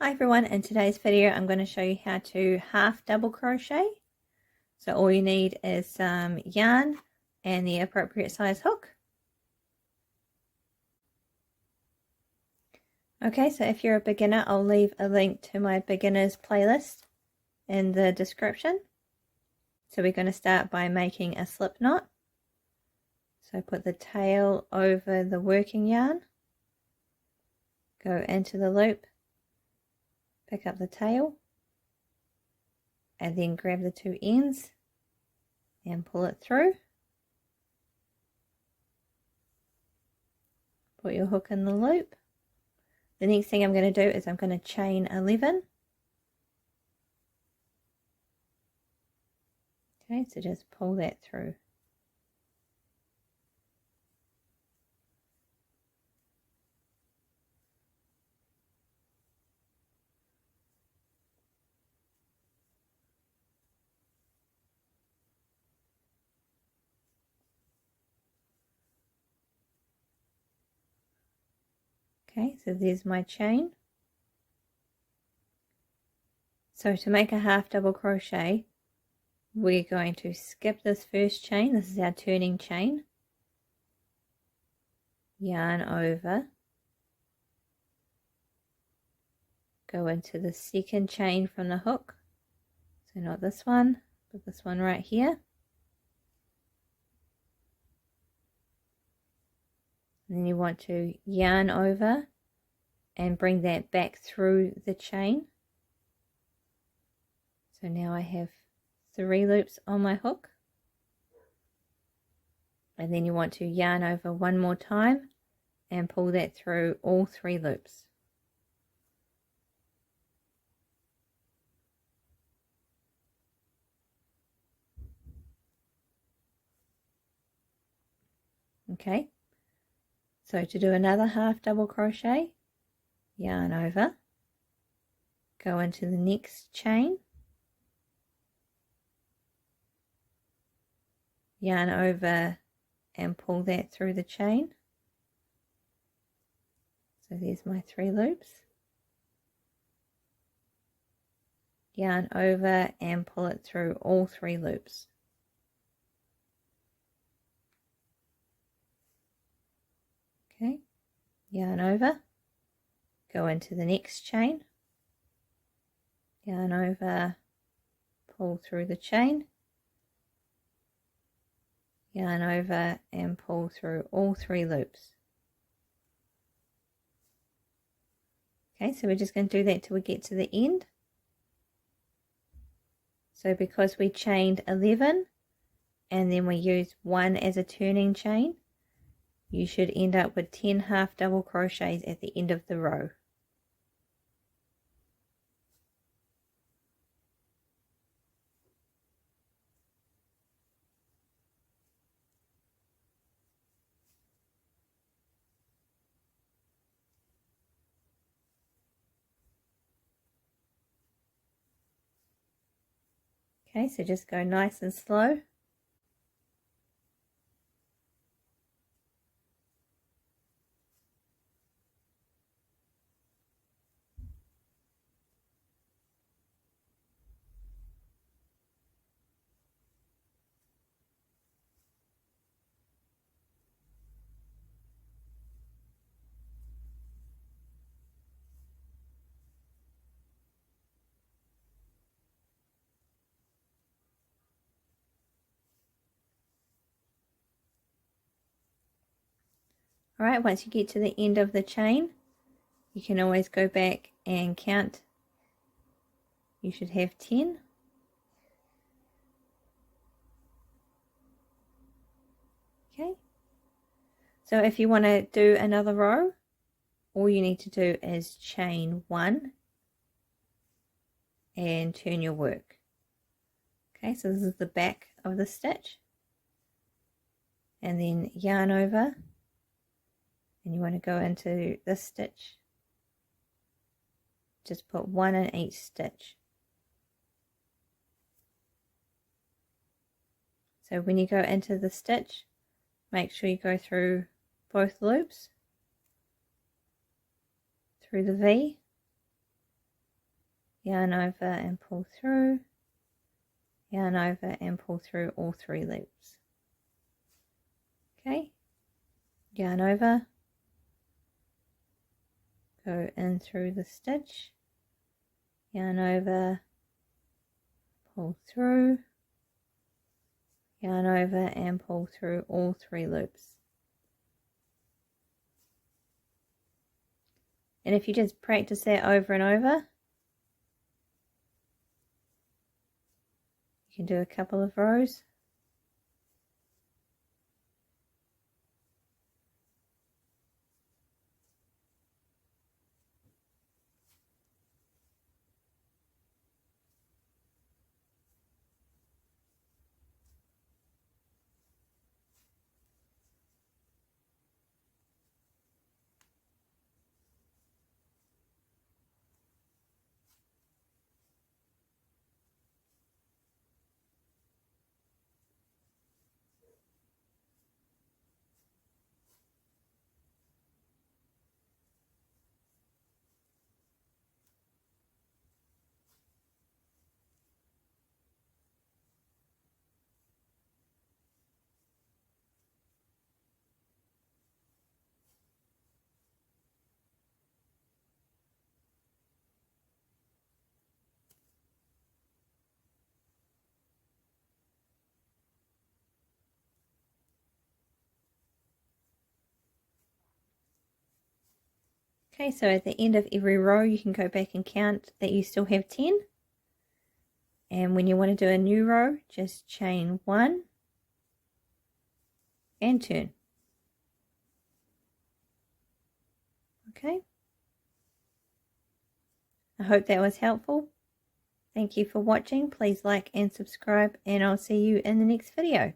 Hi everyone, in today's video I'm going to show you how to half double crochet. So all you need is some yarn and the appropriate size hook. Okay, so if you're a beginner, I'll leave a link to my beginners playlist in the description. So we're going to start by making a slip knot. So put the tail over the working yarn, go into the loop, pick up the tail, and then grab the two ends and pull it through. Put your hook in the loop. The next thing I'm going to do is I'm going to chain 11. Okay, so just pull that through. Okay, so there's my chain. So to make a half double crochet, we're going to skip this first chain. This is our turning chain. Yarn over. Go into the second chain from the hook. So not this one, but this one right here. And then you want to yarn over and bring that back through the chain. So now I have 3 loops on my hook. And then you want to yarn over one more time and pull that through all 3 loops. Okay, so to do another half double crochet, yarn over, go into the next chain, yarn over and pull that through the chain. So there's my 3 loops. Yarn over and pull it through all 3 loops. Okay, yarn over, go into the next chain, yarn over, pull through the chain, yarn over and pull through all 3 loops. Okay, so we're just going to do that till we get to the end. So because we chained 11 and then we used 1 as a turning chain, you should end up with 10 half double crochets at the end of the row. Okay, so just go nice and slow. Alright, once you get to the end of the chain, you can always go back and count. You should have 10. Okay, so if you want to do another row, all you need to do is chain 1 and turn your work. Okay, so this is the back of the stitch, and then yarn over, and you want to go into this stitch. Just put 1 in each stitch. So when you go into the stitch, make sure you go through both loops, through the V, yarn over and pull through, yarn over and pull through all 3 loops. Okay, yarn over, go in through the stitch, yarn over, pull through, yarn over and pull through all 3 loops. And if you just practice that over and over, you can do a couple of rows. Okay, so at the end of every row you can go back and count that you still have 10. And when you want to do a new row, just chain 1 and turn. Okay. I hope that was helpful. Thank you for watching. Please like and subscribe, and I'll see you in the next video.